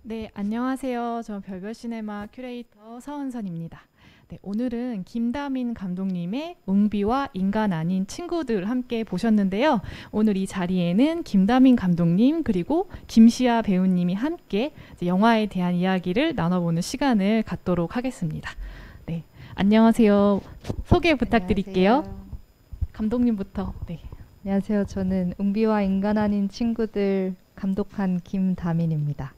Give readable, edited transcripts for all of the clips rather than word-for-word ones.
네, 안녕하세요. 저 별별시네마 큐레이터 서은선입니다. 네, 오늘은 김다민 감독님의 웅비와 인간 아닌 친구들 함께 보셨는데요. 오늘 이 자리에는 김다민 감독님 그리고 김시아 배우님이 함께 이제 영화에 대한 이야기를 나눠보는 시간을 갖도록 하겠습니다. 네, 안녕하세요. 소개 부탁드릴게요. 안녕하세요. 감독님부터. 네. 안녕하세요. 저는 웅비와 인간 아닌 친구들 감독한 김다민입니다.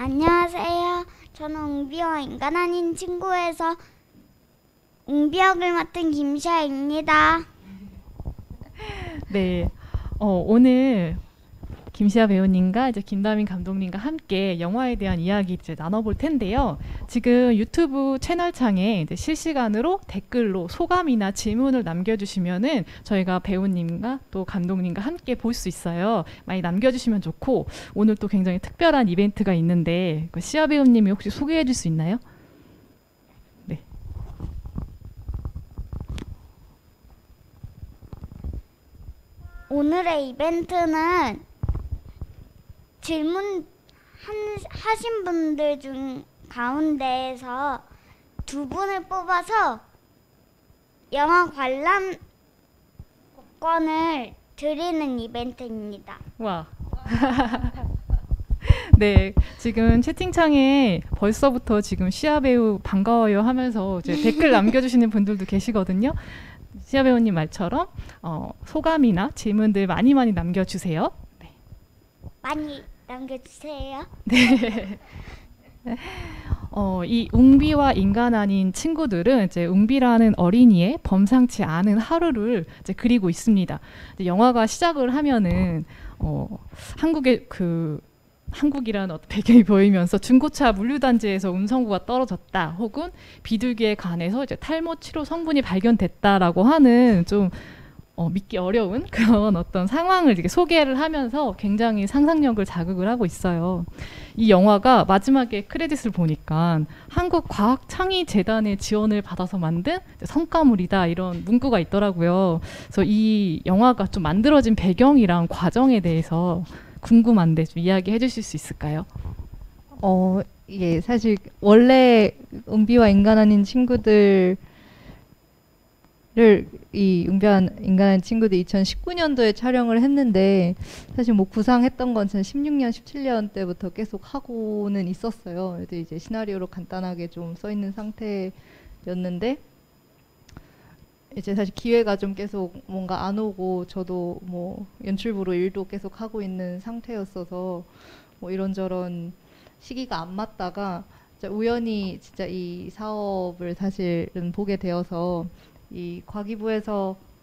안녕하세요. 저는 웅비와 인간 아닌 친구에서 웅비 역을 맡은 김시아입니다. 네, 오늘 김시아 배우님과 이제 김다민 감독님과 함께 영화에 대한 이야기 이제 나눠볼 텐데요. 지금 유튜브 채널창에 이제 실시간으로 댓글로 소감이나 질문을 남겨주시면은 저희가 배우님과 또 감독님과 함께 볼 수 있어요. 많이 남겨주시면 좋고, 오늘 또 굉장히 특별한 이벤트가 있는데 그 시아 배우님이 혹시 소개해줄 수 있나요? 네. 오늘의 이벤트는 질문 하신 분들 중 가운데에서 두 분을 뽑아서 영화 관람권을 드리는 이벤트입니다. 와. 네, 지금 채팅창에 벌써부터 지금 시아 배우 반가워요 하면서 이제 댓글 남겨주시는 분들도 계시거든요. 시아 배우님 말처럼 소감이나 질문들 많이 남겨주세요. 네. 많이 남겨주세요. 이 웅비와 인간 아닌 친구들은 이제 웅비라는 어린이의 범상치 않은 하루를 이제 그리고 있습니다. 이제 영화가 시작을 하면은 한국의 한국이라는 어떤 배경이 보이면서 중고차 물류단지에서 음성구가 떨어졌다, 혹은 비둘기에 관해서 이제 탈모 치료 성분이 발견됐다라고 하는 좀 믿기 어려운 그런 어떤 상황을 이렇게 소개를 하면서 굉장히 상상력을 자극을 하고 있어요. 이 영화가 마지막에 크레딧을 보니까 한국과학창의재단의 지원을 받아서 만든 성과물이다, 이런 문구가 있더라고요. 그래서 이 영화가 좀 만들어진 배경이랑 과정에 대해서 궁금한데 좀 이야기해 주실 수 있을까요? 이게 사실 원래 웅비와 인간 아닌 친구들을 이 웅비와 인간 아닌 친구들 2019년도에 촬영을 했는데, 사실 뭐 구상했던 건 16년, 17년 때부터 계속 하고는 있었어요. 그래도 이제 시나리오로 간단하게 좀 써 있는 상태였는데, 이제 사실 기회가 좀 계속 뭔가 안 오고, 저도 뭐 연출부로 일도 계속 하고 있는 상태였어서 뭐 이런저런 시기가 안 맞다가 우연히 진짜 이 사업을 사실은 보게 되어서, 이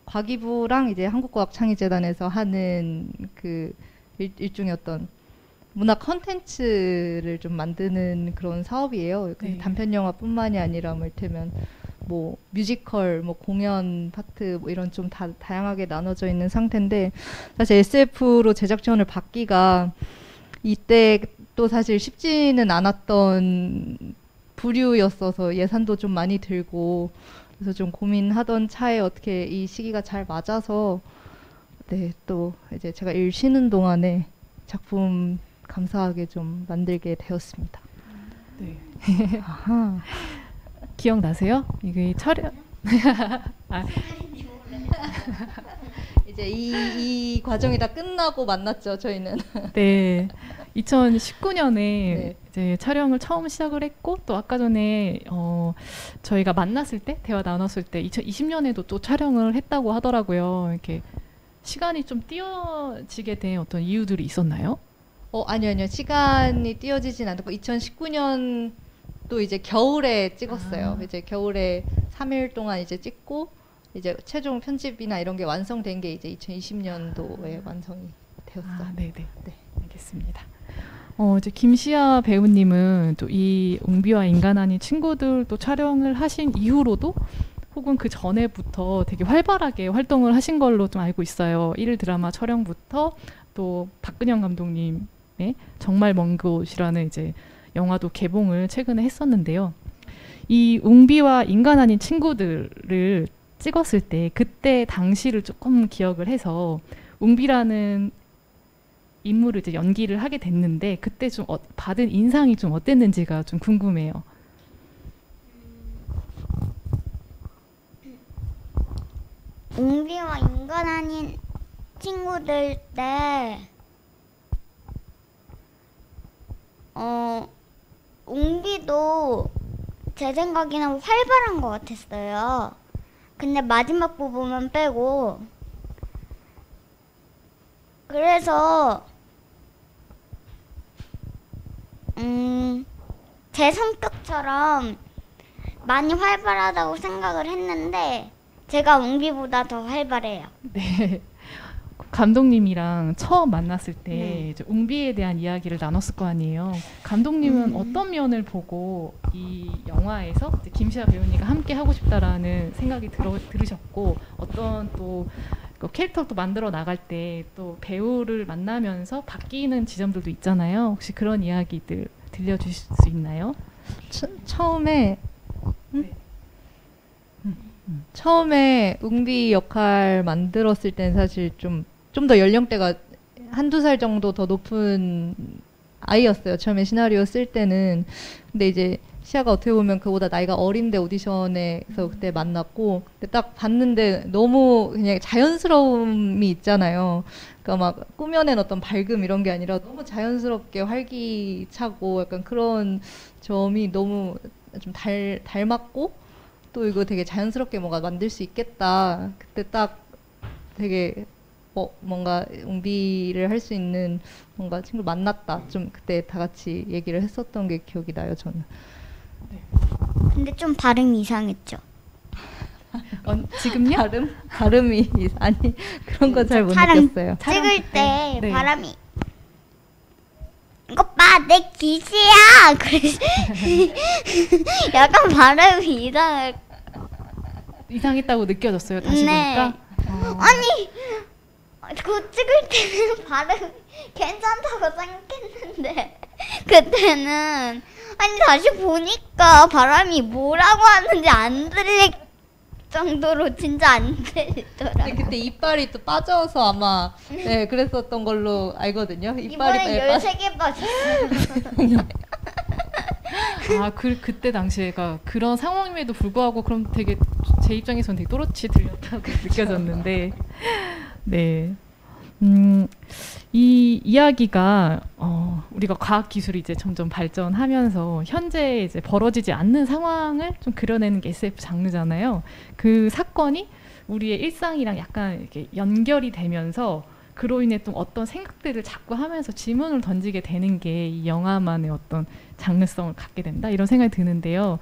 과기부랑 이제 한국과학창의재단에서 하는 그 일종의 어떤 문화 컨텐츠를 좀 만드는 그런 사업이에요. 네. 단편 영화뿐만이 아니라 뭐 이를테면 뭐 뮤지컬, 뭐 공연 파트, 뭐 이런 좀 다양하게 나눠져 있는 상태인데, 사실 SF로 제작 지원을 받기가 이때 또 사실 쉽지는 않았던 부류였어서 예산도 좀 많이 들고, 그래서 좀 고민하던 차에 어떻게 이 시기가 잘 맞아서, 네, 또 이제 제가 일 쉬는 동안에 작품 감사하게 좀 만들게 되었습니다. 네. 아하. 기억나세요? 이게 촬영 이제 이 과정이 다 끝나고 만났죠, 저희는. 네. 2019년에 네. 이제 촬영을 처음 시작을 했고, 또 아까 전에 저희가 만났을 때, 대화 나눴을 때 2020년에도 또 촬영을 했다고 하더라고요. 이렇게 시간이 좀 띄어지게 된 어떤 이유들이 있었나요? 아니요. 시간이 띄어지진 않고 2019년 또 이제 겨울에 찍었어요. 이제 겨울에 3일 동안 이제 찍고, 이제 최종 편집이나 이런 게 완성된 게 이제 2020년도에 완성이 되었어요. 네네. 네, 알겠습니다. 이제 김시아 배우님은 또 이 웅비와 인간 아닌 친구들 또 촬영을 하신 이후로도, 혹은 그 전에부터 되게 활발하게 활동을 하신 걸로 좀 알고 있어요. 1일 드라마 촬영부터 또 박근영 감독님의 정말 먼 곳이라는 이제 영화도 개봉을 최근에 했었는데요. 이 웅비와 인간 아닌 친구들을 찍었을 때 그때 당시를 조금 기억을 해서, 웅비라는 인물을 이제 연기를 하게 됐는데 그때 좀 받은 인상이 좀 어땠는지가 좀 궁금해요. 웅비와 인간 아닌 친구들 때 웅비도 제 생각에는 활발한 것 같았어요. 근데 마지막 부분만 빼고 그래서 제 성격처럼 많이 활발하다고 생각을 했는데 제가 웅비보다 더 활발해요. 네. 감독님이랑 처음 만났을 때 네. 이제 웅비에 대한 이야기를 나눴을 거 아니에요. 감독님은 음. 어떤 면을 보고 이 영화에서 이제 김시아 배우님과 함께 하고 싶다라는 생각이 들으셨고 어떤 또 그 캐릭터도 만들어 나갈 때 또 배우를 만나면서 바뀌는 지점들도 있잖아요. 혹시 그런 이야기들 들려주실 수 있나요? 처음에 네. 처음에 웅비 역할 만들었을 때는 사실 좀 더 연령대가 한두 살 정도 더 높은 아이였어요. 처음에 시나리오 쓸 때는. 근데 이제 시아가 어떻게 보면 그보다 나이가 어린데 오디션에서 그때 만났고 근데 딱 봤는데 너무 그냥 자연스러움이 있잖아요. 그러니까 막 꾸며낸 어떤 밝음 이런 게 아니라 너무 자연스럽게 활기차고 약간 그런 점이 너무 좀 닮았고 또 이거 되게 자연스럽게 뭔가 만들 수 있겠다. 그때 딱 되게 뭔가 웅비를 할 수 있는 뭔가 친구를 만났다. 좀 그때 다 같이 얘기를 했었던 게 기억이 나요, 저는. 근데 좀 발음이 이상했죠. 지금요? 발음이 아니 그런 거 잘 못 촬영 느꼈어요. 찍을 때 네. 바람이 이것 봐, 내 기지야. 그래서 약간 발음이 이상했다고 느껴졌어요. 다시 네. 보니까. 아니 그거 찍을 때는 발음 괜찮다고 생각했는데 그때는 아니 다시 보니까 바람이 뭐라고 하는지 안 들릴 정도로 진짜 안 들리더라고요. 근데 그때 이빨이 또 빠져서 아마 네 그랬었던 걸로 알거든요. 이번에 13개 빠졌어요. 그때 당시에가 그런 상황임에도 불구하고 그럼 되게 제 입장에서는 되게 또렷이 들렸다고 느껴졌는데 네. 이 이야기가 우리가 과학 기술이 이제 점점 발전하면서 현재 이제 벌어지지 않는 상황을 좀 그려내는 게 SF 장르잖아요. 그 사건이 우리의 일상이랑 약간 이렇게 연결이 되면서 그로 인해 또 어떤 생각들을 자꾸 하면서 질문을 던지게 되는 게 이 영화만의 어떤 장르성을 갖게 된다 이런 생각이 드는데요.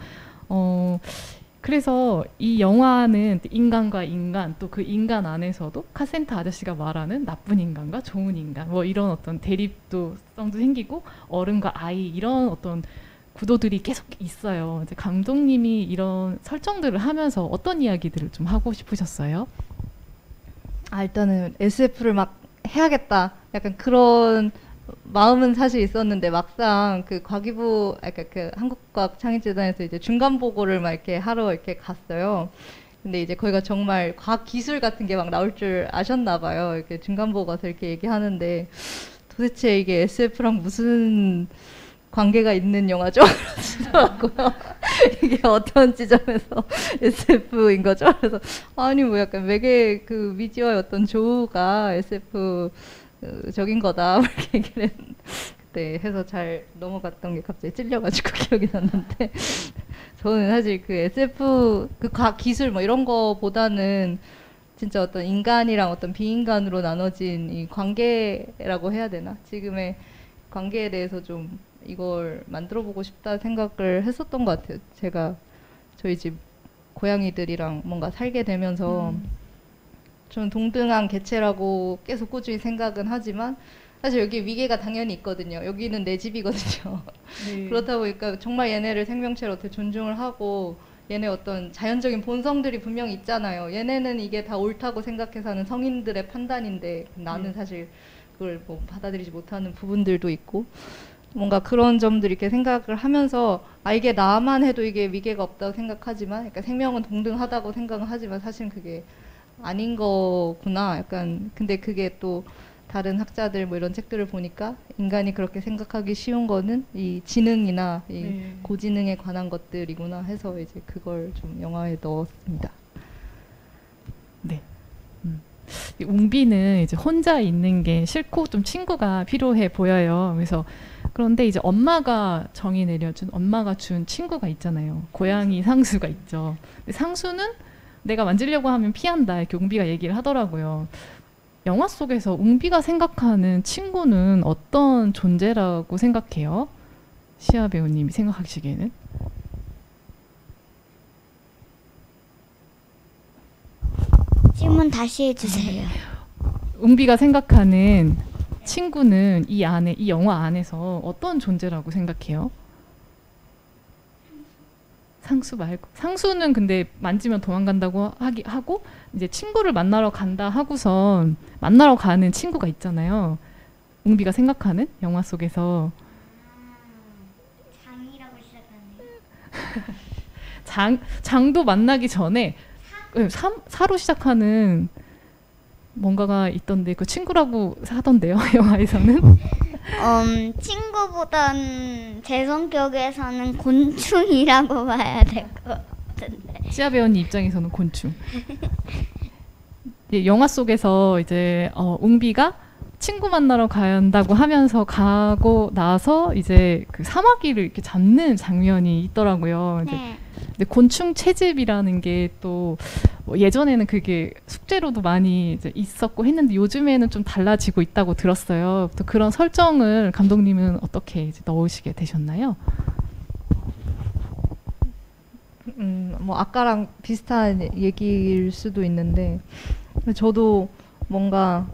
그래서 이 영화는 인간과 인간 또 그 인간 안에서도 카센터 아저씨가 말하는 나쁜 인간과 좋은 인간 뭐 이런 어떤 대립도성도 생기고 어른과 아이 이런 어떤 구도들이 계속 있어요. 이제 감독님이 이런 설정들을 하면서 어떤 이야기들을 좀 하고 싶으셨어요? 일단은 SF를 막 해야겠다. 약간 그런 마음은 사실 있었는데 막상 그 과기부, 그러니까 그 한국과학창의재단에서 이제 중간 보고를 막 이렇게 하러 이렇게 갔어요. 근데 이제 거기가 정말 과학 기술 같은 게 막 나올 줄 아셨나 봐요. 이렇게 중간 보고 가서 이렇게 얘기하는데 도대체 이게 SF랑 무슨 관계가 있는 영화죠? 그러시더라고요. 이게 어떤 지점에서 SF인 거죠? 그래서 아니 뭐 약간 외계 그 미지와의 어떤 조우가 SF 적인 거다 이렇게 얘기를 그때 해서 잘 넘어갔던 게 갑자기 찔려가지고 기억이 났는데 저는 사실 그 SF 그 과학 기술 뭐 이런 거보다는 진짜 어떤 인간이랑 어떤 비인간으로 나눠진 이 관계라고 해야 되나 지금의 관계에 대해서 좀 이걸 만들어보고 싶다 생각을 했었던 것 같아요. 제가 저희 집 고양이들이랑 뭔가 살게 되면서 좀 동등한 개체라고 계속 꾸준히 생각은 하지만 사실 여기 위계가 당연히 있거든요. 여기는 내 집이거든요. 네. 그렇다 보니까 정말 얘네를 생명체로 어떻게 존중을 하고 얘네 어떤 자연적인 본성들이 분명히 있잖아요. 얘네는 이게 다 옳다고 생각해서 하는 성인들의 판단인데 나는 사실 그걸 뭐 받아들이지 못하는 부분들도 있고 뭔가 그런 점들 이렇게 생각을 하면서 이게 나만 해도 이게 위계가 없다고 생각하지만 그러니까 생명은 동등하다고 생각은 하지만 사실은 그게 아닌 거구나. 약간 근데 그게 또 다른 학자들 뭐 이런 책들을 보니까 인간이 그렇게 생각하기 쉬운 거는 이 지능이나 이 네. 고지능에 관한 것들이구나 해서 이제 그걸 좀 영화에 넣었습니다. 네. 이 웅비는 이제 혼자 있는 게 싫고 좀 친구가 필요해 보여요. 그래서 그런데 이제 엄마가 정이 내려준 엄마가 준 친구가 있잖아요. 고양이 상수가 있죠. 근데 상수는 내가 만지려고 하면 피한다. 이렇게 웅비가 얘기를 하더라고요. 영화 속에서 웅비가 생각하는 친구는 어떤 존재라고 생각해요? 시아 배우님이 생각하시기에는? 질문 다시 해주세요. 웅비가 생각하는 친구는 이 안에 이 영화 안에서 어떤 존재라고 생각해요? 상수 말고 상수는 근데 만지면 도망간다고 하고 이제 친구를 만나러 간다 하고선 만나러 가는 친구가 있잖아요. 웅비가 생각하는 영화 속에서 장이라고 시작하네. 장도 만나기 전에 사로 시작하는 뭔가가 있던데 그 친구라고 하던데요. 영화에서는 친구보단 제 성격에서는 곤충이라고 봐야 될 것 같은데. 시아 배우님 입장에서는 곤충. 영화 속에서 이제 웅비가 친구 만나러 간다고 하면서 가고 나서 이제 그 사마귀를 이렇게 잡는 장면이 있더라고요. 네. 근데 곤충 채집이라는 게 또 예전에는 그게 숙제로도 많이 이제 있었고 했는데 요즘에는 좀 달라지고 있다고 들었어요. 또 그런 설정을 감독님은 어떻게 이제 넣으시게 되셨나요? 뭐 아까랑 비슷한 얘기일 수도 있는데 저도 뭔가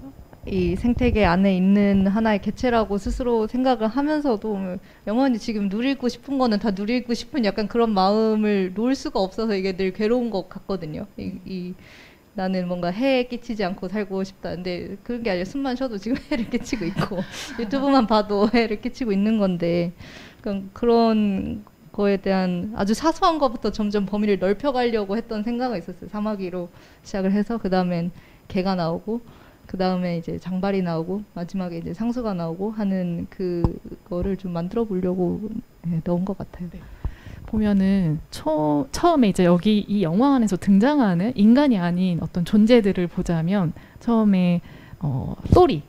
이 생태계 안에 있는 하나의 개체라고 스스로 생각을 하면서도 영원히 지금 누리고 싶은 거는 다 누리고 싶은 약간 그런 마음을 놓을 수가 없어서 이게 늘 괴로운 것 같거든요. 나는 뭔가 해에 끼치지 않고 살고 싶다. 근데 그런 게 아니라 숨만 쉬어도 지금 해를 끼치고 있고 유튜브만 봐도 해를 끼치고 있는 건데 그런 거에 대한 아주 사소한 것부터 점점 범위를 넓혀가려고 했던 생각이 있었어요. 사마귀로 시작을 해서 그 다음엔 개가 나오고 그 다음에 이제 장발이 나오고 마지막에 이제 상수가 나오고 하는 그거를 좀 만들어 보려고 넣은 것 같아요. 네. 보면은 처음에 이제 여기 이 영화 안에서 등장하는 인간이 아닌 어떤 존재들을 보자면 처음에 또리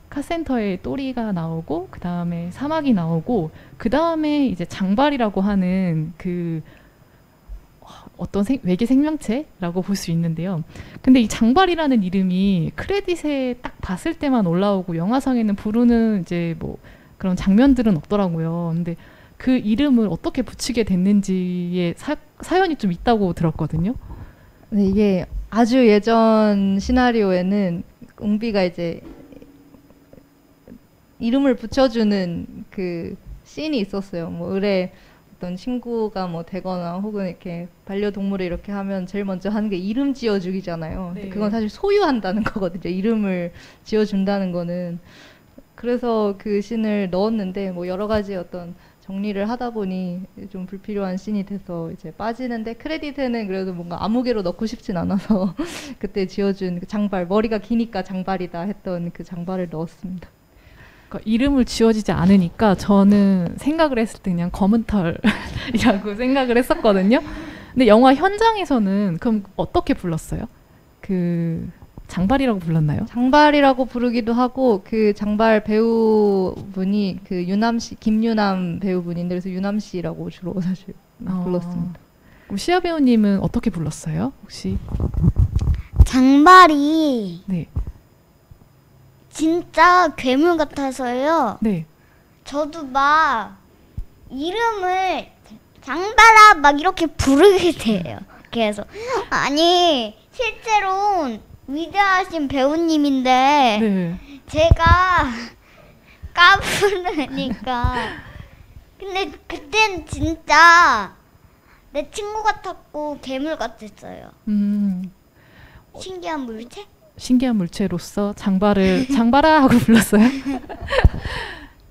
카센터에 또리가 나오고 그 다음에 사마귀 나오고 그 다음에 이제 장발이라고 하는 그 어떤 외계 생명체라고 볼 수 있는데요. 근데 이 장발이라는 이름이 크레딧에 딱 봤을 때만 올라오고 영화상에는 부르는 이제 뭐 그런 장면들은 없더라고요. 근데 그 이름을 어떻게 붙이게 됐는지의 사연이 좀 있다고 들었거든요. 네, 이게 아주 예전 시나리오에는 웅비가 이제 이름을 붙여주는 그 씬이 있었어요. 뭐 을에 어떤 친구가 뭐 되거나 혹은 이렇게 반려동물을 이렇게 하면 제일 먼저 하는 게 이름 지어주기잖아요. 네. 근데 그건 사실 소유한다는 거거든요. 이름을 지어준다는 거는. 그래서 그 씬을 넣었는데 뭐 여러 가지 어떤 정리를 하다 보니 좀 불필요한 씬이 돼서 이제 빠지는데 크레딧에는 그래도 뭔가 아무개로 넣고 싶진 않아서 그때 지어준 그 장발, 머리가 기니까 장발이다 했던 그 장발을 넣었습니다. 그러니까 이름을 지어지지 않으니까 저는 생각을 했을 때 그냥 검은 털이라고 생각을 했었거든요. 근데 영화 현장에서는 그럼 어떻게 불렀어요? 그 장발이라고 불렀나요? 장발이라고 부르기도 하고 그 장발 배우분이 그 유남 씨, 김유남 배우분인데 그래서 유남 씨라고 주로 사실 불렀습니다. 그럼 시아 배우님은 어떻게 불렀어요? 혹시? 장발이 네. 진짜 괴물 같아서요. 네. 저도 막 이름을 장발아 막 이렇게 부르게 돼요. 그래서 아니 실제로 위대하신 배우님인데 네. 제가 까부르니까 근데 그땐 진짜 내 친구 같았고 괴물 같았어요. 신기한 물체? 신기한 물체로서 장발아 하고 불렀어요.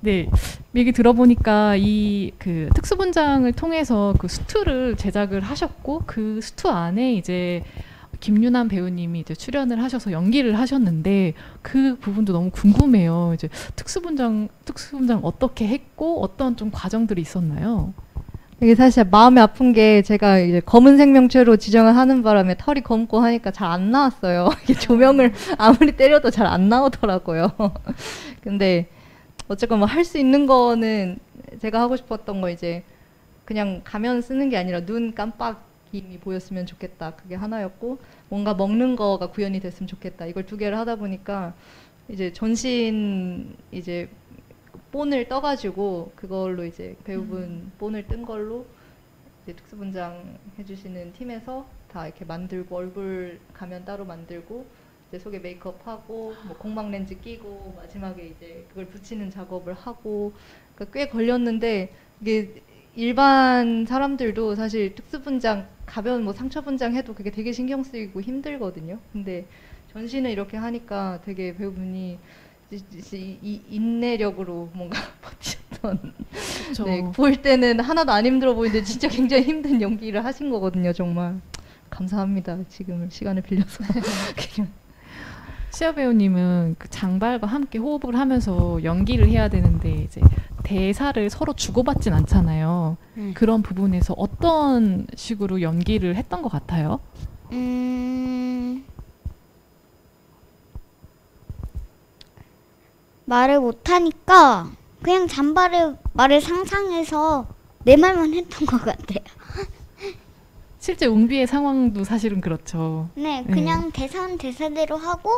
네, 얘기 들어보니까 이 그 특수분장을 통해서 그 수트를 제작을 하셨고 그 수트 안에 이제 김유남 배우님이 이제 출연을 하셔서 연기를 하셨는데 그 부분도 너무 궁금해요. 이제 특수분장 어떻게 했고 어떤 좀 과정들이 있었나요? 이게 사실 마음이 아픈 게 제가 이제 검은 생명체로 지정을 하는 바람에 털이 검고 하니까 잘 안 나왔어요. 이게 조명을 아무리 때려도 잘 안 나오더라고요. 근데 어쨌건 뭐 할 수 있는 거는 제가 하고 싶었던 거 이제 그냥 가면 쓰는 게 아니라 눈 깜빡임이 보였으면 좋겠다. 그게 하나였고 뭔가 먹는 거가 구현이 됐으면 좋겠다. 이걸 두 개를 하다 보니까 이제 전신 이제 본을 떠가지고 그걸로 이제 배우분 본을 뜬 걸로 이제 특수분장 해주시는 팀에서 다 이렇게 만들고 얼굴 가면 따로 만들고 이제 속에 메이크업하고 뭐 공방 렌즈 끼고 마지막에 이제 그걸 붙이는 작업을 하고 그러니까 꽤 걸렸는데 이게 일반 사람들도 사실 특수분장 가벼운 뭐 상처 분장 해도 그게 되게 신경 쓰이고 힘들거든요. 근데 전신을 이렇게 하니까 되게 배우분이 이 인내력으로 뭔가 버티셨던. 네, 볼 때는 하나도 안 힘들어 보이는데 진짜 굉장히 힘든 연기를 하신 거거든요. 정말 감사합니다. 지금 시간을 빌려서. 시아 배우님은 그 장발과 함께 호흡을 하면서 연기를 해야 되는데 이제 대사를 서로 주고받진 않잖아요. 그런 부분에서 어떤 식으로 연기를 했던 것 같아요? 말을 못하니까 그냥 말을 상상해서 내 말만 했던 것 같아요. 실제 웅비의 상황도 사실은 그렇죠. 네, 그냥 대사는 대사대로 하고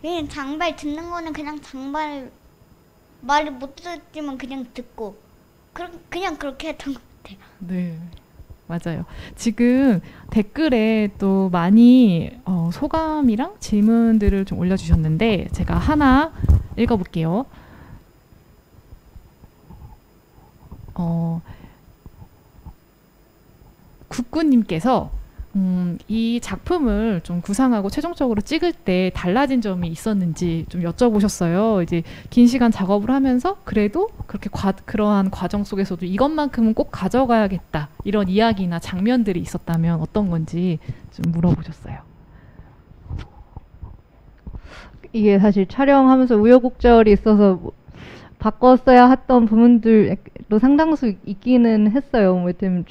그냥 장발 듣는 거는 그냥 장발 말을 못 듣지만 그냥 듣고 그냥 그렇게 했던 것 같아요. 네, 맞아요. 지금 댓글에 또 많이 소감이랑 질문들을 좀 올려주셨는데 제가 하나 읽어볼게요. 국군님께서 이 작품을 좀 구상하고 최종적으로 찍을 때 달라진 점이 있었는지 좀 여쭤보셨어요. 이제 긴 시간 작업을 하면서 그래도 그렇게 그러한 과정 속에서도 이것만큼은 꼭 가져가야겠다 이런 이야기나 장면들이 있었다면 어떤 건지 좀 물어보셨어요. 이게 사실 촬영하면서 우여곡절이 있어서 뭐 바꿨어야 했던 부분들도 상당수 있기는 했어요. 뭐 일단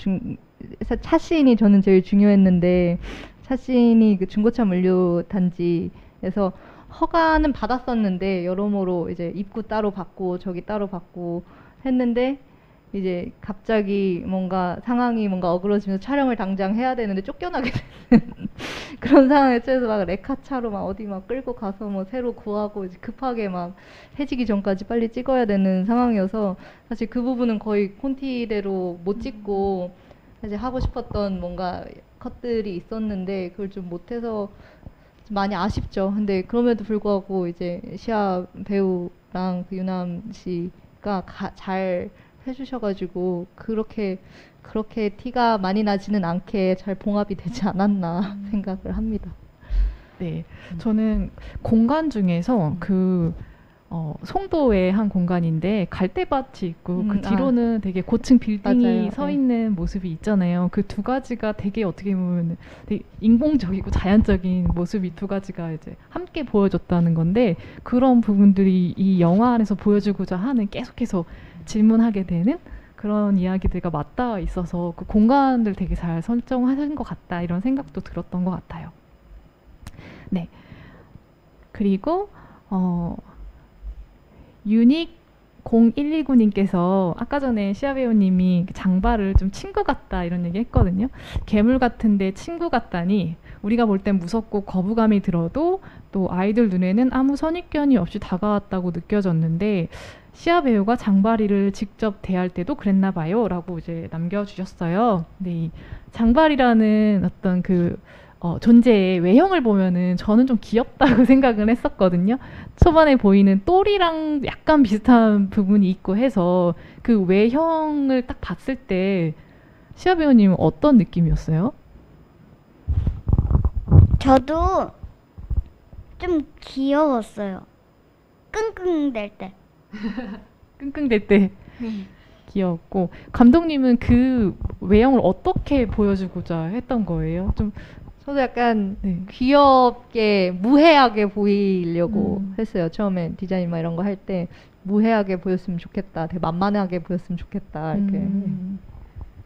차씬이 저는 제일 중요했는데 차씬이 그 중고차 물류 단지에서 허가는 받았었는데 여러모로 이제 입구 따로 받고 저기 따로 받고 했는데 이제 갑자기 뭔가 상황이 뭔가 어그러지면서 촬영을 당장 해야 되는데 쫓겨나게 되는 그런 상황에 처해서 막 레카차로 막 어디 막 끌고 가서 뭐 새로 구하고 이제 급하게 막 해지기 전까지 빨리 찍어야 되는 상황이어서 사실 그 부분은 거의 콘티대로 못 찍고 사실 하고 싶었던 뭔가 컷들이 있었는데 그걸 좀 못해서 좀 많이 아쉽죠. 근데 그럼에도 불구하고 이제 시아 배우랑 그 유남 씨가 잘 해주셔가지고 그렇게 티가 많이 나지는 않게 잘 봉합이 되지 않았나 생각을 합니다. 네, 저는 공간 중에서 그 송도의 한 공간인데 갈대밭이 있고 그 뒤로는 되게 고층 빌딩이 맞아요. 서 있는 모습이 있잖아요. 그 두 가지가 되게 어떻게 보면 되게 인공적이고 자연적인 모습이 두 가지가 이제 함께 보여줬다는 건데 그런 부분들이 이 영화 안에서 보여주고자 하는 계속해서 질문하게 되는 그런 이야기들과 맞닿아 있어서 그 공간을 되게 잘 설정하신 것 같다 이런 생각도 들었던 것 같아요. 네, 그리고 유닉 0129님께서 아까 전에 시아 배우님이 장발을 좀 친구 같다 이런 얘기 했거든요. 괴물 같은데 친구 같다니 우리가 볼 땐 무섭고 거부감이 들어도 또 아이들 눈에는 아무 선입견이 없이 다가왔다고 느껴졌는데 시아 배우가 장발이를 직접 대할 때도 그랬나 봐요 라고 이제 남겨주셨어요. 근데 이 장발이라는 어떤 그 존재의 외형을 보면은 저는 좀 귀엽다고 생각을 했었거든요. 초반에 보이는 똘이랑 약간 비슷한 부분이 있고 해서 그 외형을 딱 봤을 때 시아 배우님은 어떤 느낌이었어요? 저도 좀 귀여웠어요. 끙끙댈 때. 끙끙댈 때 귀여웠고 감독님은 그 외형을 어떻게 보여주고자 했던 거예요? 좀 저도 약간 네. 귀엽게 무해하게 보이려고 음. 했어요. 처음에 디자인 막 이런 거 할 때 무해하게 보였으면 좋겠다. 되게 만만하게 보였으면 좋겠다. 이렇게.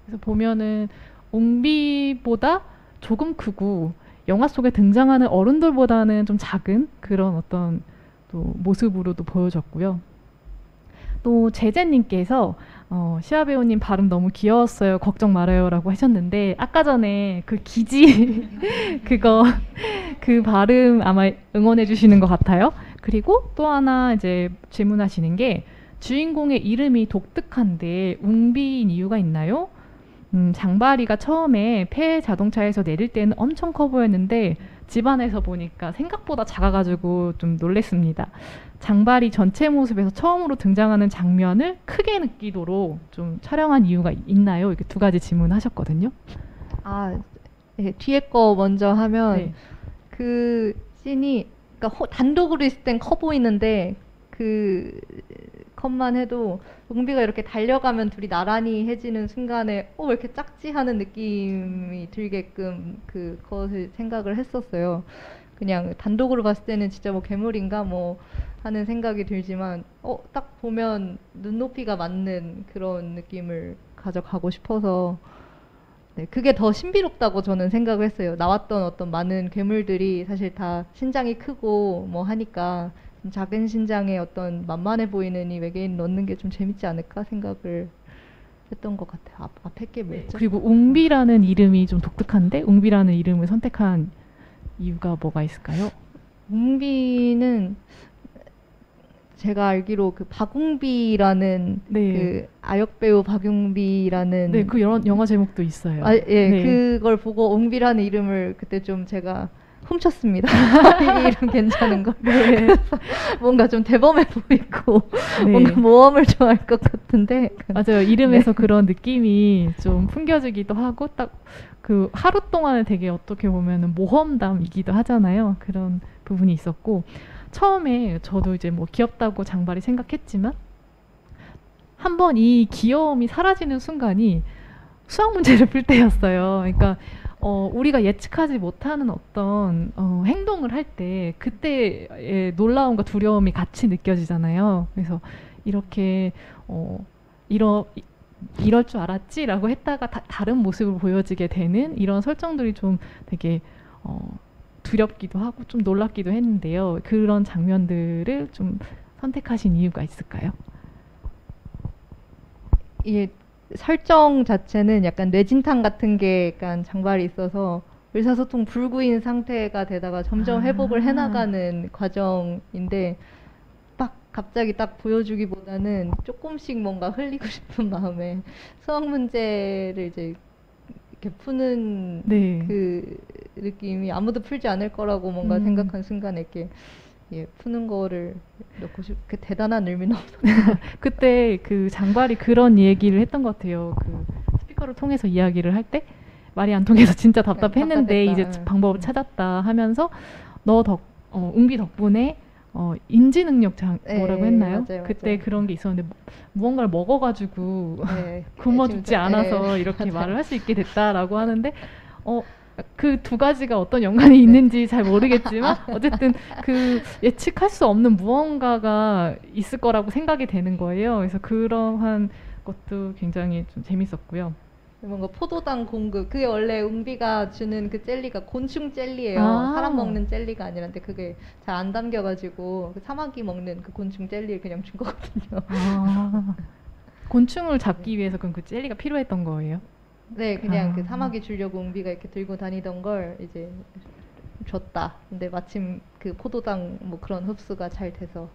그래서 보면은 옹비보다 조금 크고 영화 속에 등장하는 어른들보다는 좀 작은 그런 어떤 또 모습으로도 보여졌고요. 또 제재님께서 시아 배우님 발음 너무 귀여웠어요. 걱정 말아요라고 하셨는데 아까 전에 그 기지 그거 그 발음 아마 응원해 주시는 것 같아요. 그리고 또 하나 이제 질문하시는 게 주인공의 이름이 독특한데 웅비인 이유가 있나요? 장바리가 처음에 폐 자동차에서 내릴 때는 엄청 커 보였는데 집안에서 보니까 생각보다 작아가지고 좀 놀랬습니다. 장바리 전체 모습에서 처음으로 등장하는 장면을 크게 느끼도록 좀 촬영한 이유가 있나요? 이렇게 두 가지 질문하셨거든요. 아, 네, 뒤에 거 먼저 하면 네. 그 씬이 그러니까 단독으로 있을 땐 커 보이는데 그 컷만 해도 웅비가 이렇게 달려가면 둘이 나란히 해지는 순간에 왜 이렇게 작지 하는 느낌이 들게끔 그것을 생각을 했었어요. 그냥 단독으로 봤을 때는 진짜 뭐 괴물인가 뭐 하는 생각이 들지만 딱 보면 눈높이가 맞는 그런 느낌을 가져가고 싶어서 네, 그게 더 신비롭다고 저는 생각을 했어요. 나왔던 어떤 많은 괴물들이 사실 다 신장이 크고 뭐 하니까 좀 작은 신장에 어떤 만만해 보이는 이 외계인 넣는 게 좀 재밌지 않을까 생각을 했던 것 같아요. 앞에 게 뭐였죠? 그리고 웅비라는 이름이 좀 독특한데 웅비라는 이름을 선택한 이유가 뭐가 있을까요? 웅비는 제가 알기로 그 박웅비라는 네. 그 아역 배우 박웅비라는 네, 그 영화 제목도 있어요. 예, 네. 그걸 보고 옹비라는 이름을 그때 좀 제가 훔쳤습니다. 이 이름 괜찮은 걸. 네. 뭔가 좀 대범해 보이고 네. 뭔가 모험을 좋아할 것 같은데. 맞아요. 이름에서 그런 느낌이 좀 풍겨지기도 하고 딱 그 하루 동안에 되게 어떻게 보면은 모험담이기도 하잖아요. 그런 부분이 있었고 처음에 저도 이제 뭐 귀엽다고 장발이 생각했지만 한번 이 귀여움이 사라지는 순간이 수학 문제를 풀 때였어요. 그러니까 우리가 예측하지 못하는 어떤 행동을 할 때 그때의 놀라움과 두려움이 같이 느껴지잖아요. 그래서 이렇게 이럴 줄 알았지라고 했다가 다른 모습을 보여지게 되는 이런 설정들이 좀 되게 두렵기도 하고 좀 놀랍기도 했는데요. 그런 장면들을 좀 선택하신 이유가 있을까요? 이 설정 자체는 약간 뇌진탕 같은 게 약간 장발이 있어서 의사소통 불구인 상태가 되다가 점점 회복을 해나가는 과정인데 갑자기 딱 보여주기보다는 조금씩 뭔가 흘리고 싶은 마음에 수학 문제를 이제 이렇게 푸는 네. 그 느낌이 아무도 풀지 않을 거라고 뭔가 생각한 순간에 이렇게 푸는 거를 넣고 그 대단한 의미는 없었어요. 그때 그 장발이 그런 얘기를 했던 것 같아요. 그 스피커를 통해서 이야기를 할 때 말이 안 통해서 진짜 답답했는데 답답했다. 이제 방법을 찾았다 하면서 웅비 덕분에 인지 능력 뭐라고 했나요? 맞아요, 그때 맞아요. 그런 게 있었는데 무언가를 먹어가지고 네, 굶어 죽지 않아서 이렇게 맞아요. 말을 할 수 있게 됐다라고 하는데 그 두 가지가 어떤 연관이 있는지 잘 모르겠지만 어쨌든 그 예측할 수 없는 무언가가 있을 거라고 생각이 되는 거예요. 그래서 그러한 것도 굉장히 좀 재밌었고요. 뭔가 포도당 공급 그게 원래 웅비가 주는 그 젤리가 곤충 젤리예요. 사람 먹는 젤리가 아니란데 그게 잘 안 담겨가지고 그 사마귀 먹는 그 곤충 젤리를 그냥 준 거거든요. 곤충을 잡기 위해서 그럼 그 젤리가 필요했던 거예요? 네, 그냥 그 사마귀 주려고 웅비가 이렇게 들고 다니던 걸 이제 줬다. 근데 마침 그 포도당 뭐 그런 흡수가 잘 돼서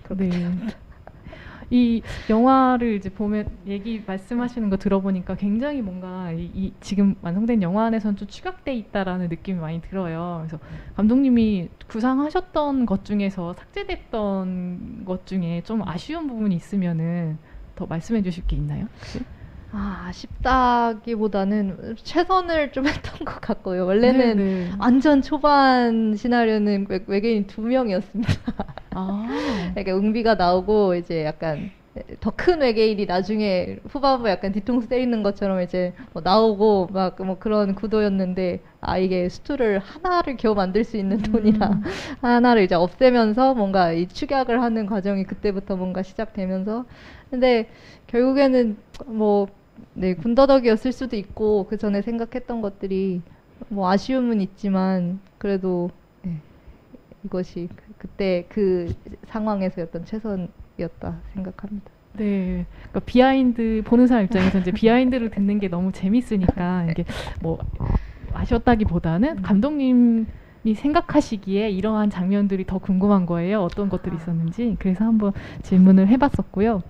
그렇게 네. 이 영화를 이제 보면 말씀하시는 거 들어보니까 굉장히 뭔가 이 지금 완성된 영화 안에서는 좀 축약돼 있다라는 느낌이 많이 들어요. 그래서 감독님이 구상하셨던 것 중에서 삭제됐던 것 중에 좀 아쉬운 부분이 있으면은 더 말씀해 주실 게 있나요? 혹시? 아쉽다기보다는 최선을 좀 했던 것 같고요. 원래는 네. 완전 초반 시나리오는 외계인 2명이었습니다. 아. 그러니까 웅비가 나오고 이제 약간 더 큰 외계인이 나중에 후반부에 약간 뒤통수 때리는 것처럼 이제 뭐 나오고 막 뭐 그런 구도였는데 아 이게 스투를 하나를 겨우 만들 수 있는 돈이라 하나를 이제 없애면서 뭔가 이 축약을 하는 과정이 그때부터 뭔가 시작되면서 근데 결국에는 뭐 네, 군더더기였을 수도 있고 그 전에 생각했던 것들이 뭐 아쉬움은 있지만 그래도 네, 이것이 그때 그 상황에서였던 최선이었다 생각합니다. 네, 그러니까 비하인드 보는 사람 입장에서 이제 비하인드를 듣는 게 너무 재밌으니까 이게 뭐 아쉬웠다기보다는 감독님이 생각하시기에 이러한 장면들이 더 궁금한 거예요. 어떤 것들이 있었는지. 그래서 한번 질문을 해봤었고요.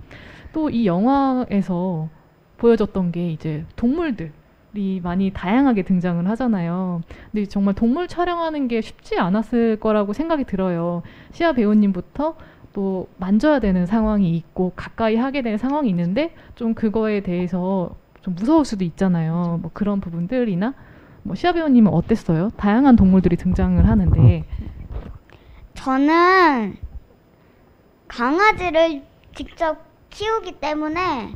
또 이 영화에서 보여줬던 게 이제 동물들이 많이 다양하게 등장을 하잖아요. 근데 정말 동물 촬영하는 게 쉽지 않았을 거라고 생각이 들어요. 시아 배우님부터 또 만져야 되는 상황이 있고 가까이 하게 되는 상황이 있는데 좀 그거에 대해서 좀 무서울 수도 있잖아요. 뭐 그런 부분들이나 뭐 시아 배우님은 어땠어요? 다양한 동물들이 등장을 하는데. 저는 강아지를 직접 키우기 때문에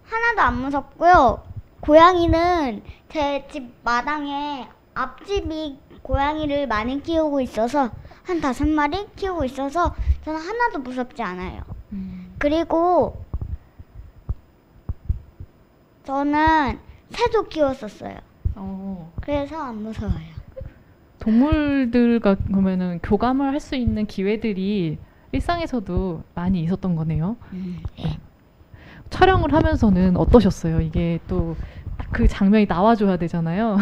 하나도 안 무섭고요. 고양이는 제 집 마당에 앞집이 고양이를 많이 키우고 있어서 한 5마리 키우고 있어서 저는 하나도 무섭지 않아요. 그리고 저는 새도 키웠었어요. 그래서 안 무서워요. 동물들과 그러면은 교감을 할 수 있는 기회들이 일상에서도 많이 있었던 거네요. 네. 촬영을 하면서는 어떠셨어요? 이게 또 그 장면이 나와줘야 되잖아요.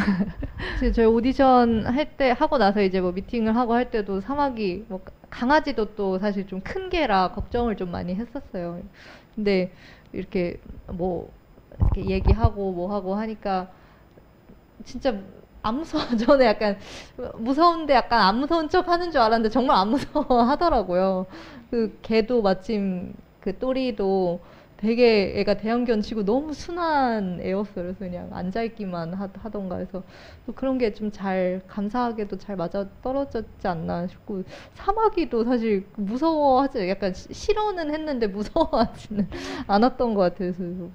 저희 오디션 할 때 하고 나서 이제 뭐 미팅을 하고 할 때도 사마귀 뭐 강아지도 또 사실 좀 큰 개라 걱정을 좀 많이 했었어요. 근데 이렇게 뭐 이렇게 얘기하고 뭐 하고 하니까 진짜 안 무서워. 저는 약간 무서운데 약간 안 무서운 척 하는 줄 알았는데 정말 안 무서워 하더라고요. 그 개도 마침 그 또리도 되게 애가 대형견 치고 너무 순한 애였어요. 그래서 그냥 앉아있기만 하던가 해서 또 그런 게 좀 잘 감사하게도 잘 맞아 떨어졌지 않나 싶고 사마귀도 사실 무서워하지 약간 싫어는 했는데 무서워하지는 않았던 것 같아요. 그래서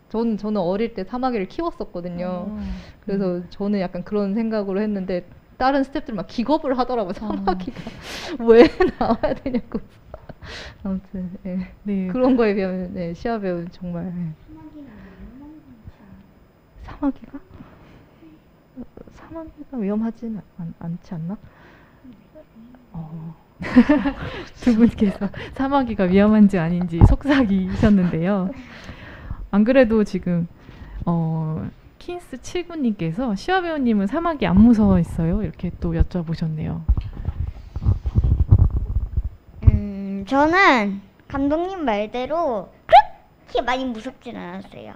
저는 어릴 때 사마귀를 키웠었거든요. 그래서 저는 약간 그런 생각으로 했는데 다른 스태프들 막 기겁을 하더라고요. 사마귀가 왜 나와야 되냐고. 아무튼 예. 네. 그런 거에 비하면 네, 시아 배우는 정말 사마귀가? 사마귀가 위험하진 않지 않나? 두 분께서 사마귀가 위험한지 아닌지 속삭이셨는데요. 안 그래도 지금 킨스 79님께서 시아 배우님은 사마귀 안 무서워했어요? 이렇게 또 여쭤보셨네요. 저는 감독님 말대로 그렇게 많이 무섭진 않았어요.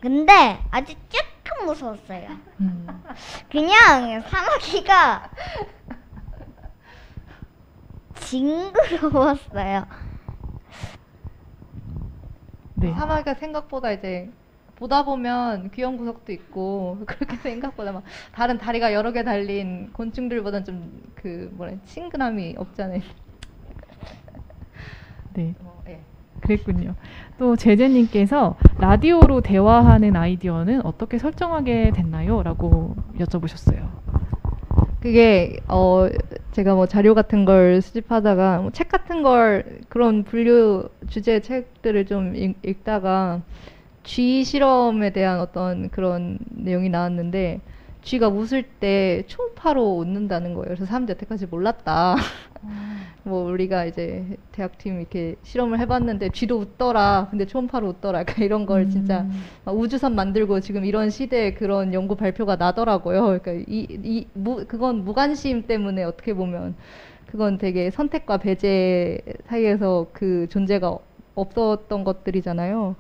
근데 아주 조금 무서웠어요. 그냥 사마귀가 징그러웠어요. 네. 사마귀가 생각보다 이제 보다 보면 귀여운 구석도 있고 그렇게 생각보다 막 다른 다리가 여러 개 달린 곤충들보다는 좀 그 뭐라 친근함이 없잖아요. 네. 예. 그랬군요. 또 제재님께서 라디오로 대화하는 아이디어는 어떻게 설정하게 됐나요? 라고 여쭤보셨어요. 그게 제가 뭐 자료 같은 걸 수집하다가 뭐 책 같은 걸 그런 분류 주제 책들을 좀 읽다가 쥐 실험에 대한 어떤 그런 내용이 나왔는데 쥐가 웃을 때 초음파로 웃는다는 거예요. 그래서 사람들이 여태까지 몰랐다. 뭐 우리가 이제 대학팀 이렇게 실험을 해봤는데 쥐도 웃더라. 근데 초음파로 웃더라. 약간 이런 걸 진짜 우주선 만들고 지금 이런 시대에 그런 연구 발표가 나더라고요. 그러니까 그건 무관심 때문에 어떻게 보면 그건 되게 선택과 배제 사이에서 그 존재가 없었던 것들이잖아요.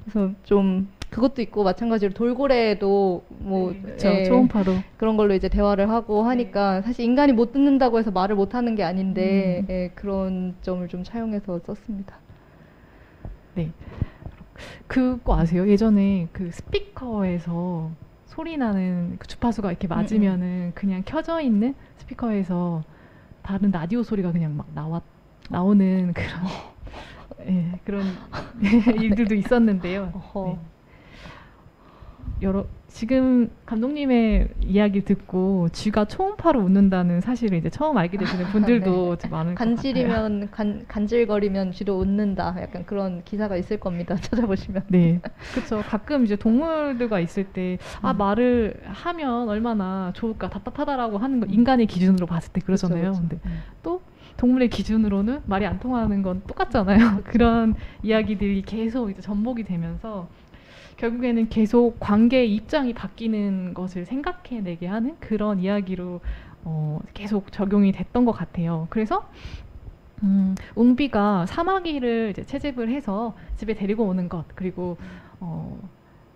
그래서 좀 그것도 있고 마찬가지로 돌고래도 뭐 그렇죠. 초음파로 그런 걸로 이제 대화를 하고 하니까 사실 인간이 못 듣는다고 해서 말을 못 하는 게 아닌데 예, 그런 점을 좀 차용해서 썼습니다. 네. 그거 아세요? 예전에 그 스피커에서 소리 나는 그 주파수가 이렇게 맞으면은 그냥 켜져 있는 스피커에서 다른 라디오 소리가 그냥 막 나오는 그런 예, 그런 일들도 있었는데요. 네. 지금 감독님의 이야기 듣고 쥐가 초음파로 웃는다는 사실을 이제 처음 알게 되시는 분들도 좀 많을 것 같아요. 간질이면 간질거리면 쥐도 웃는다. 약간 그런 기사가 있을 겁니다. 찾아보시면. 네, 그렇죠. 가끔 이제 동물들과 있을 때 말을 하면 얼마나 좋을까 답답하다라고 하는 거 인간의 기준으로 봤을 때 그러잖아요. 그쵸. 근데 또 동물의 기준으로는 말이 안 통하는 건 똑같잖아요. 그런 이야기들이 계속 이제 전복이 되면서. 결국에는 계속 관계의 입장이 바뀌는 것을 생각해내게 하는 그런 이야기로 계속 적용이 됐던 것 같아요. 그래서 웅비가 사마귀를 이제 채집을 해서 집에 데리고 오는 것, 그리고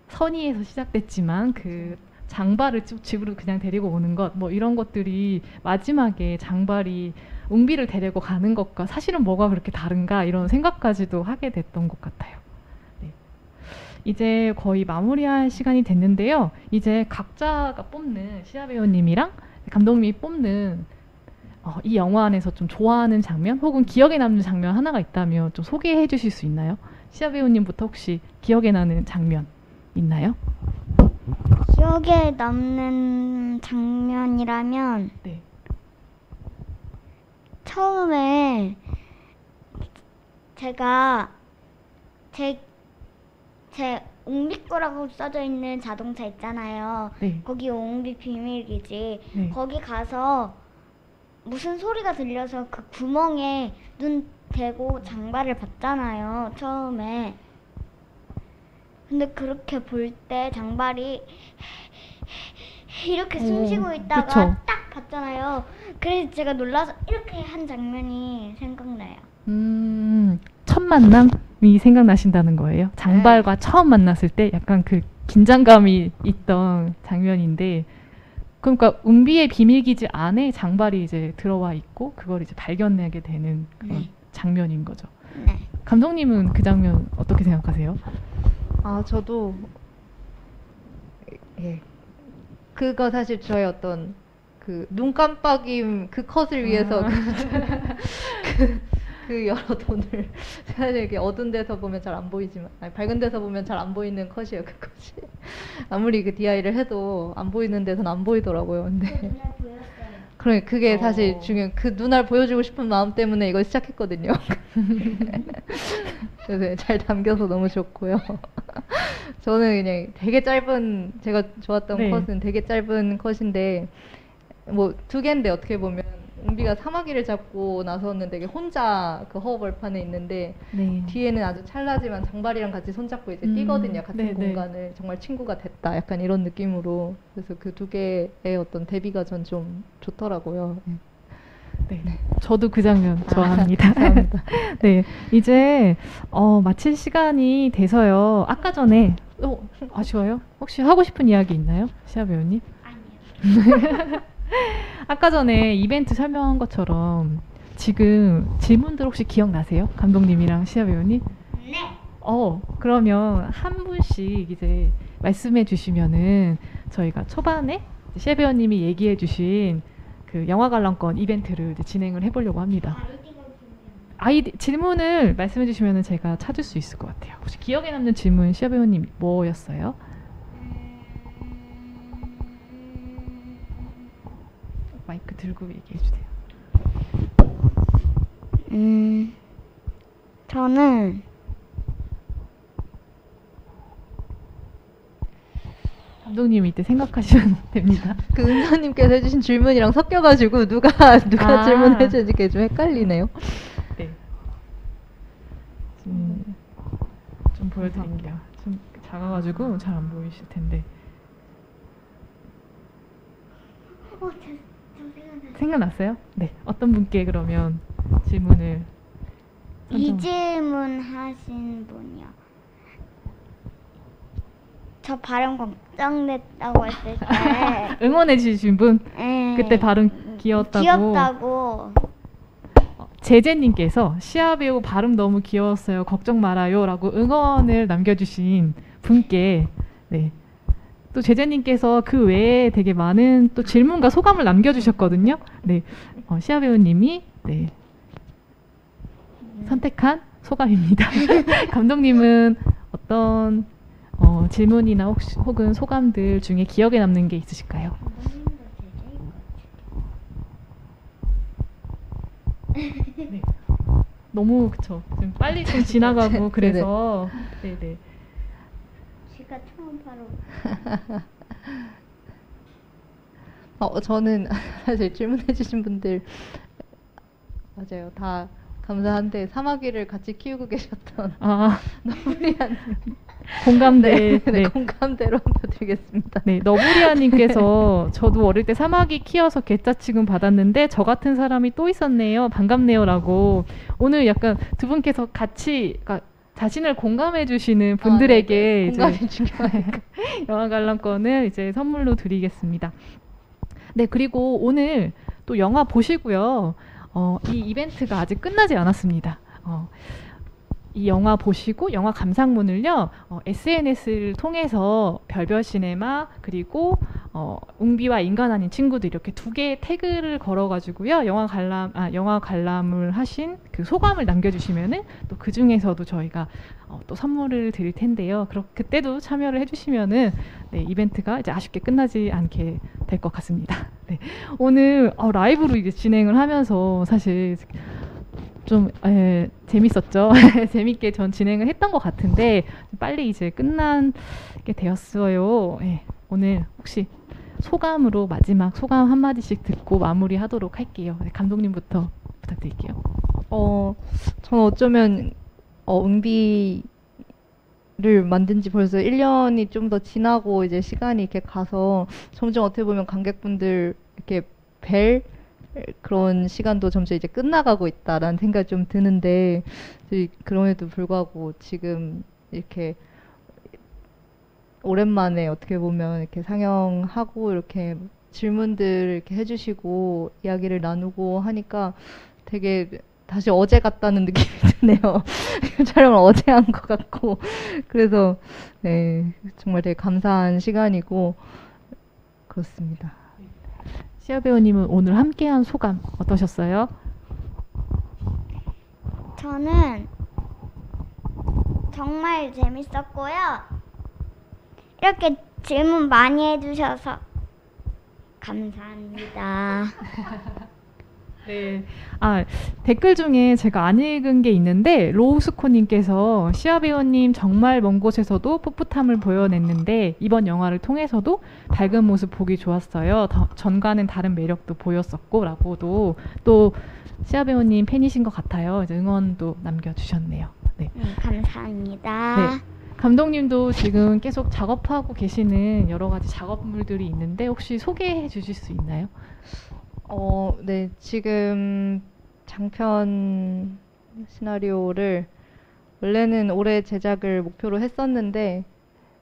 선의에서 시작됐지만 그 장발을 집으로 그냥 데리고 오는 것, 뭐 이런 것들이 마지막에 장발이 웅비를 데리고 가는 것과 사실은 뭐가 그렇게 다른가 이런 생각까지도 하게 됐던 것 같아요. 이제 거의 마무리할 시간이 됐는데요. 이제 각자가 뽑는 시아 배우님이랑 감독님이 뽑는 이 영화 안에서 좀 좋아하는 장면 혹은 기억에 남는 장면 하나가 있다면 좀 소개해 주실 수 있나요? 시아 배우님부터 혹시 기억에 나는 장면 있나요? 기억에 남는 장면이라면 네. 처음에 제가 제 옹비 거라고 써져 있는 자동차 있잖아요. 네. 거기 옹비 비밀기지. 네. 거기 가서 무슨 소리가 들려서 그 구멍에 눈 대고 장발을 봤잖아요. 처음에. 근데 그렇게 볼 때 장발이 이렇게 숨쉬고 있다가 그쵸. 딱 봤잖아요. 그래서 제가 놀라서 이렇게 한 장면이 생각나요. 첫 만남이 생각나신다는 거예요? 장발과 처음 만났을 때 약간 그 긴장감이 있던 장면인데, 그러니까 웅비의 비밀기지 안에 장발이 이제 들어와 있고 그걸 이제 발견하게 되는 그런 장면인 거죠. 네. 감독님은 그 장면 어떻게 생각하세요? 저도 그거 사실 저의 어떤 그 눈 깜빡임 그 컷을 위해서 그 여러 돈을 사실 이렇게 어두운 데서 보면 잘 안 보이지만 밝은 데서 보면 잘 안 보이는 컷이에요. 그 컷이 아무리 그 DI를 해도 안 보이는 데서는 안 보이더라고요. 근데 그러니까 그게 사실 중요한 그 눈알 보여주고 싶은 마음 때문에 이걸 시작했거든요. 그래서 잘 담겨서 너무 좋고요. 저는 그냥 되게 짧은 제가 좋았던 컷은 되게 짧은 컷인데 뭐 두 개인데 어떻게 보면 웅비가 사마귀를 잡고 나서는 되게 혼자 그 허허벌판에 있는데 뒤에는 아주 찰나지만 장발이랑 같이 손잡고 이제 뛰거든요. 같은 공간을. 정말 친구가 됐다. 약간 이런 느낌으로. 그래서 그 두 개의 어떤 대비가 전 좀 좋더라고요. 네. 저도 그 장면 좋아합니다. 감사합니다. 네, 이제 마칠 시간이 돼서요. 아까 전에 아쉬워요? 혹시 하고 싶은 이야기 있나요? 시아 배우님? 아니요. 아까 전에 이벤트 설명한 것처럼 지금 질문들 혹시 기억나세요? 감독님이랑 시아 배우님? 네. 그러면 한 분씩 이제 말씀해 주시면은 저희가 초반에 시아 배우님이 얘기해 주신 그 영화 관람권 이벤트를 이제 진행을 해보려고 합니다. 질문을 말씀해 주시면은 제가 찾을 수 있을 것 같아요. 혹시 기억에 남는 질문 시아 배우님 뭐였어요? 마이크 들고 얘기해 주세요. 저는 감독님 이때 생각하시면 됩니다. 그 은서님께서 해주신 질문이랑 섞여가지고 누가 질문을 해주는지 좀 헷갈리네요. 네. 좀 보여드릴게요. 좀 작아가지고 잘 안 보이실 텐데. 생각났어요? 네. 어떤 분께 그러면 질문을 이 질문 하신 분이요. 저 발음 걱정됐다고 했을 때 응원해 주신 분? 그때 발음 귀엽다고. 제제님께서 시아 배우 발음 너무 귀여웠어요. 걱정 말아요. 라고 응원을 남겨주신 분께 또 제제님께서 그 외에 되게 많은 또 질문과 소감을 남겨주셨거든요. 시아 배우님이 선택한 소감입니다. 감독님은 어떤 질문이나 혹은 소감들 중에 기억에 남는 게 있으실까요? 네. 너무 그쵸. 좀 빨리 좀 지나가고 그래서 네네. 제가 처음 바로 저는 사실 질문해주신 분들 맞아요. 다 감사한데 사마귀를 같이 키우고 계셨던 너브리아님 공감대 네, 공감대로 한번 드리겠습니다. 네, 너브리아님께서 저도 어릴 때 사마귀 키워서 개짜 취급 받았는데 저 같은 사람이 또 있었네요. 반갑네요라고 오늘 약간 두 분께서 같이 그러니까 자신을 공감해 주시는 분들에게 이제 공감이 중요하니까 영화 관람권을 이제 선물로 드리겠습니다. 네, 그리고 오늘 또 영화 보시고요. 이 이벤트가 아직 끝나지 않았습니다. 이 영화 보시고 영화 감상문을요 SNS를 통해서 별별 시네마 그리고 웅비와 인간 아닌 친구들 이렇게 두 개의 태그를 걸어가지고요 영화 관람을 하신 그 소감을 남겨주시면은 또 그 중에서도 저희가 또 선물을 드릴 텐데요. 그때도 참여를 해주시면은 네, 이벤트가 이제 아쉽게 끝나지 않게 될 것 같습니다. 네, 오늘 라이브로 이제 진행을 하면서 사실 좀 재밌었죠. 재밌게 전 진행을 했던 것 같은데 빨리 이제 끝나게 되었어요. 오늘 혹시 소감으로 마지막 소감 한마디씩 듣고 마무리하도록 할게요. 감독님부터 부탁드릴게요. 저는 어쩌면 웅비를 만든 지 벌써 1년이 좀 더 지나고 이제 시간이 이렇게 가서 점점 어떻게 보면 관객분들 이렇게 뵐 그런 시간도 점점 이제 끝나가고 있다라는 생각이 좀 드는데 그럼에도 불구하고 지금 이렇게 오랜만에 어떻게 보면 이렇게 상영하고 이렇게 질문들 이렇게 해주시고 이야기를 나누고 하니까 되게 다시 어제 같다는 느낌이 드네요. 촬영을 어제 한 것 같고 그래서 네 정말 되게 감사한 시간이고 그렇습니다. 시아 배우님은 오늘 함께한 소감 어떠셨어요? 저는 정말 재밌었고요. 이렇게 질문 많이 해주셔서 감사합니다. 네. 댓글 중에 제가 안 읽은 게 있는데 로우스코님께서 시아 배우님 정말 먼 곳에서도 풋풋함을 보여냈는데 이번 영화를 통해서도 밝은 모습 보기 좋았어요. 전과는 다른 매력도 보였었고 라고도 또 시아 배우님 팬이신 것 같아요. 이제 응원도 남겨주셨네요. 네. 감사합니다. 네. 감독님도 지금 계속 작업하고 계시는 여러 가지 작업물들이 있는데 혹시 소개해 주실 수 있나요? 네, 지금 장편 시나리오를 원래는 올해 제작을 목표로 했었는데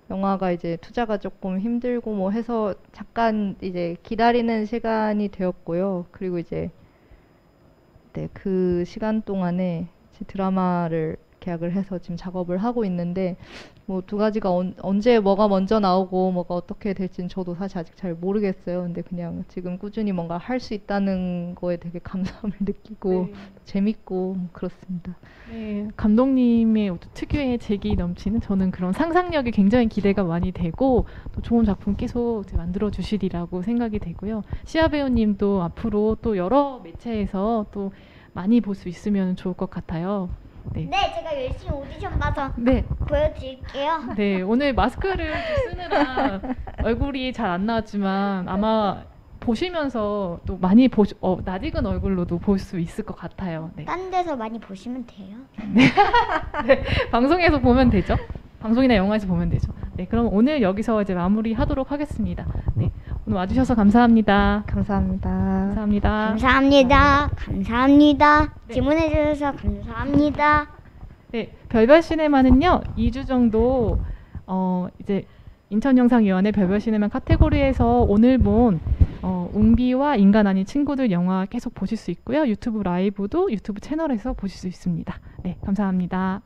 영화가 이제 투자가 조금 힘들고 뭐 해서 잠깐 이제 기다리는 시간이 되었고요. 그리고 이제 네, 그 시간 동안에 이제 드라마를 계약을 해서 지금 작업을 하고 있는데 뭐 두 가지가 언제 뭐가 먼저 나오고 뭐가 어떻게 될지는 저도 사실 아직 잘 모르겠어요. 근데 그냥 지금 꾸준히 뭔가 할 수 있다는 거에 되게 감사함을 느끼고 재밌고 그렇습니다. 네, 감독님의 특유의 재기 넘치는 저는 그런 상상력이 굉장히 기대가 많이 되고 또 좋은 작품 계속 만들어 주시리라고 생각이 되고요. 시아 배우님도 앞으로 또 여러 매체에서 또 많이 볼 수 있으면 좋을 것 같아요. 네, 제가 열심히 오디션 봐서 네. 보여드릴게요. 네, 오늘 마스크를 쓰느라 얼굴이 잘 안 나왔지만 아마 보시면서 또 많이 낯익은 얼굴로도 볼 수 있을 것 같아요. 네. 딴 데서 많이 보시면 돼요. 네, 방송에서 보면 되죠. 방송이나 영화에서 보면 되죠. 네, 그럼 오늘 여기서 이제 마무리하도록 하겠습니다. 네, 오늘 와주셔서 감사합니다. 감사합니다. 감사합니다. 감사합니다. 감사합니다. 네. 질문해 주셔서 감사합니다. 네, 별별 시네마는요 2주 정도 이제 인천영상위원회 별별 시네마 카테고리에서 오늘 본 웅비와 인간 아닌 친구들 영화 계속 보실 수 있고요. 유튜브 라이브도 유튜브 채널에서 보실 수 있습니다. 네, 감사합니다.